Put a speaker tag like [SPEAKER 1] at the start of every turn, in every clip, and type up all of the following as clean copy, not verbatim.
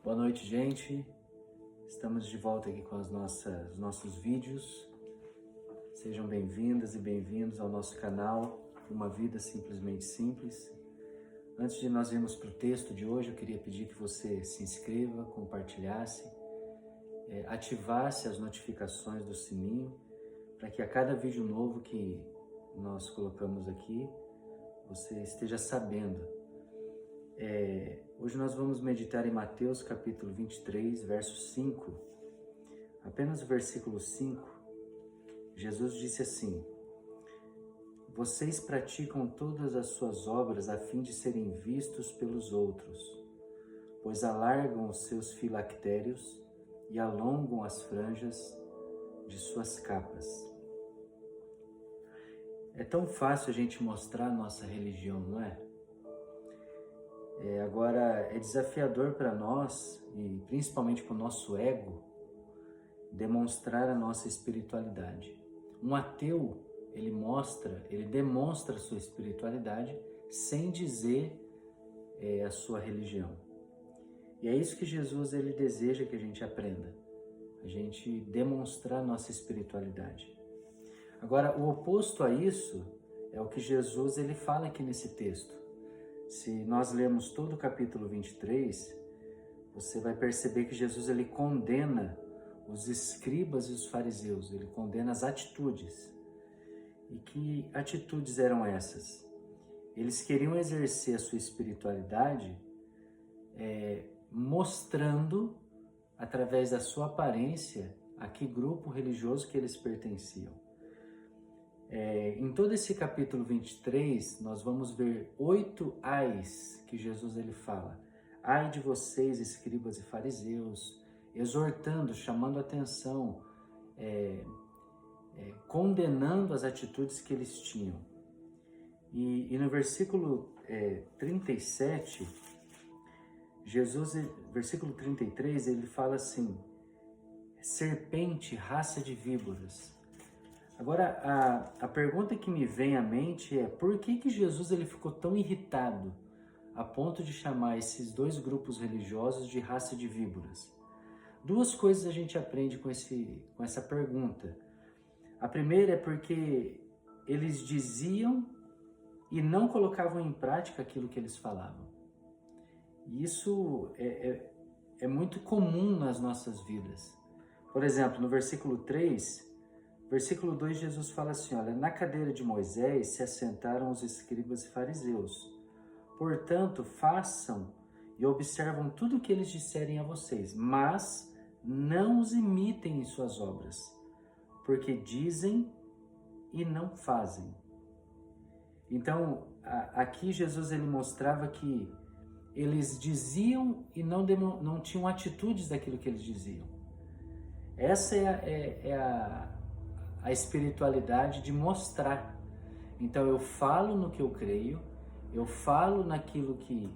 [SPEAKER 1] Boa noite, gente. Estamos de volta aqui com os nossos vídeos. Sejam bem-vindas e bem-vindos ao nosso canal Uma Vida Simplesmente Simples. Antes de nós irmos para o texto de hoje, eu queria pedir que você se inscreva, compartilhasse, ativasse as notificações do sininho, para que a cada vídeo novo que nós colocamos aqui, você esteja sabendo. Hoje nós vamos meditar em Mateus capítulo 23, verso 5. Apenas o versículo 5, Jesus disse assim: Vocês praticam todas as suas obras a fim de serem vistos pelos outros, pois alargam os seus filactérios e alongam as franjas de suas capas. É tão fácil a gente mostrar a nossa religião, não é? Agora, é desafiador para nós, e principalmente para o nosso ego, demonstrar a nossa espiritualidade. Um ateu, ele demonstra a sua espiritualidade sem dizer a sua religião. E é isso que Jesus ele deseja que a gente aprenda, a gente demonstrar a nossa espiritualidade. Agora, o oposto a isso é o que Jesus ele fala aqui nesse texto. Se nós lermos todo o capítulo 23, você vai perceber que Jesus ele condena os escribas e os fariseus, ele condena as atitudes. E que atitudes eram essas? Eles queriam exercer a sua espiritualidade mostrando, através da sua aparência, a que grupo religioso que eles pertenciam. Em todo esse capítulo 23, nós vamos ver 8 ais que Jesus ele fala. Ai de vocês, escribas e fariseus, exortando, chamando atenção, condenando as atitudes que eles tinham. E no versículo 37, Jesus, versículo 33, ele fala assim: serpente, raça de víboras. Agora, a pergunta que me vem à mente é: por que Jesus ele ficou tão irritado a ponto de chamar esses dois grupos religiosos de raça de víboras? Duas coisas a gente aprende com essa pergunta. A primeira é porque eles diziam e não colocavam em prática aquilo que eles falavam. E isso é muito comum nas nossas vidas. Por exemplo, no versículo 3... Versículo 2, Jesus fala assim, olha, na cadeira de Moisés se assentaram os escribas e fariseus. Portanto, façam e observam tudo o que eles disserem a vocês, mas não os imitem em suas obras, porque dizem e não fazem. Então, aqui Jesus ele mostrava que eles diziam e não tinham atitudes daquilo que eles diziam. Essa é a espiritualidade de mostrar. Então eu falo no que eu creio, eu falo naquilo que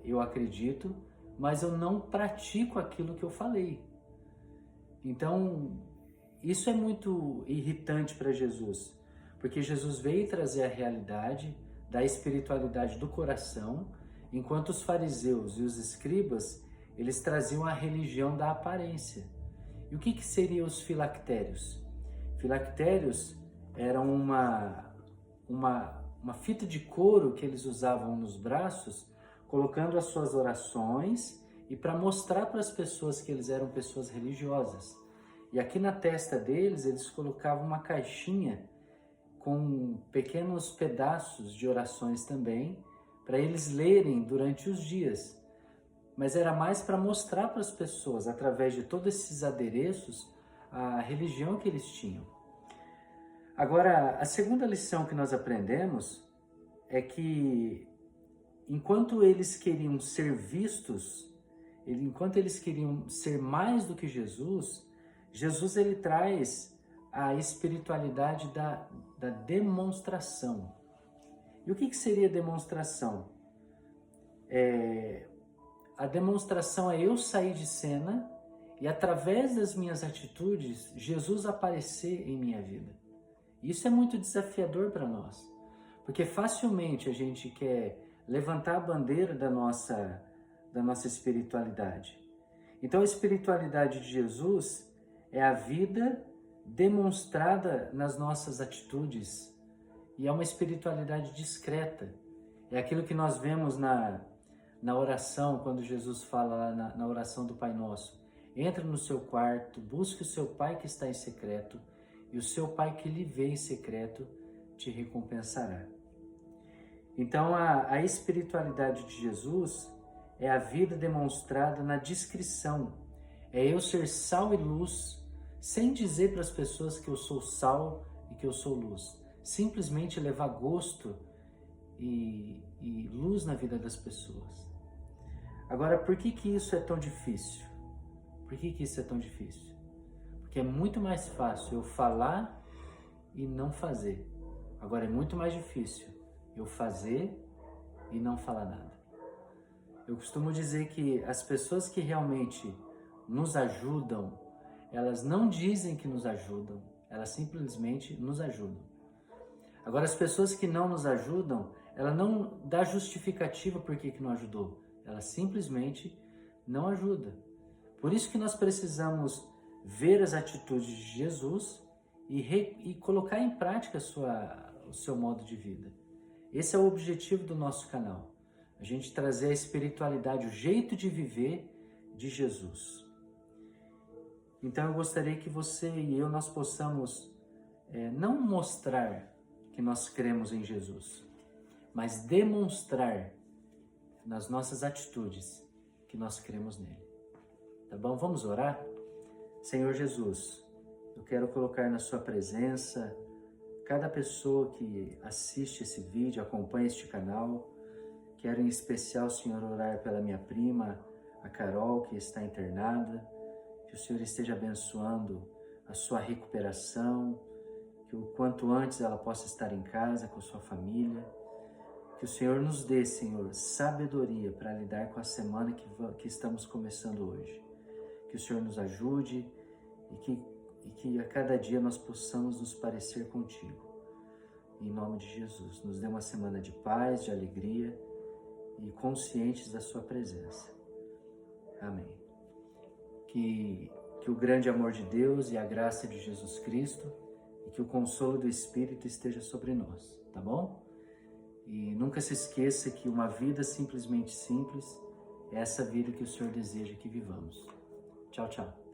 [SPEAKER 1] eu acredito, mas eu não pratico aquilo que eu falei. Então isso é muito irritante para Jesus, porque Jesus veio trazer a realidade da espiritualidade do coração, enquanto os fariseus e os escribas, eles traziam a religião da aparência. E o que seriam os filactérios? Filactérios eram uma fita de couro que eles usavam nos braços, colocando as suas orações e para mostrar para as pessoas que eles eram pessoas religiosas. E aqui na testa deles, eles colocavam uma caixinha com pequenos pedaços de orações também, para eles lerem durante os dias. Mas era mais para mostrar para as pessoas, através de todos esses adereços, a religião que eles tinham. Agora, a segunda lição que nós aprendemos é que enquanto eles queriam ser vistos, enquanto eles queriam ser mais do que Jesus, Jesus ele traz a espiritualidade da demonstração. E o que seria demonstração? A demonstração é eu sair de cena e através das minhas atitudes, Jesus aparecer em minha vida. Isso é muito desafiador para nós, porque facilmente a gente quer levantar a bandeira da nossa da nossa espiritualidade. Então, a espiritualidade de Jesus é a vida demonstrada nas nossas atitudes, e é uma espiritualidade discreta. É aquilo que nós vemos na oração, quando Jesus fala lá na oração do Pai Nosso. Entra no seu quarto, busque o seu Pai que está em secreto, e o seu Pai que lhe vê em secreto te recompensará. Então, a espiritualidade de Jesus é a vida demonstrada na discrição. É eu ser sal e luz, sem dizer para as pessoas que eu sou sal e que eu sou luz. Simplesmente levar gosto e luz na vida das pessoas. Agora, por que isso é tão difícil? Por que isso é tão difícil? Porque é muito mais fácil eu falar e não fazer. Agora, é muito mais difícil eu fazer e não falar nada. Eu costumo dizer que as pessoas que realmente nos ajudam, elas não dizem que nos ajudam, elas simplesmente nos ajudam. Agora, as pessoas que não nos ajudam, ela não dá justificativa por que não ajudou, ela simplesmente não ajuda. Por isso que nós precisamos ver as atitudes de Jesus e colocar em prática o seu modo de vida. Esse é o objetivo do nosso canal. A gente trazer a espiritualidade, o jeito de viver de Jesus. Então eu gostaria que você e eu, nós possamos não mostrar que nós cremos em Jesus, mas demonstrar nas nossas atitudes que nós cremos nele. Tá bom? Vamos orar? Senhor Jesus, eu quero colocar na sua presença cada pessoa que assiste esse vídeo, acompanha este canal. Quero em especial, Senhor, orar pela minha prima, a Carol, que está internada. Que o Senhor esteja abençoando a sua recuperação, que o quanto antes ela possa estar em casa com a sua família. Que o Senhor nos dê, Senhor, sabedoria para lidar com a semana que estamos começando hoje. Que o Senhor nos ajude e que a cada dia nós possamos nos parecer contigo. Em nome de Jesus, nos dê uma semana de paz, de alegria e conscientes da sua presença. Amém. Que o grande amor de Deus e a graça de Jesus Cristo e que o consolo do Espírito esteja sobre nós, tá bom? E nunca se esqueça que uma vida simplesmente simples é essa vida que o Senhor deseja que vivamos. Tchau, tchau.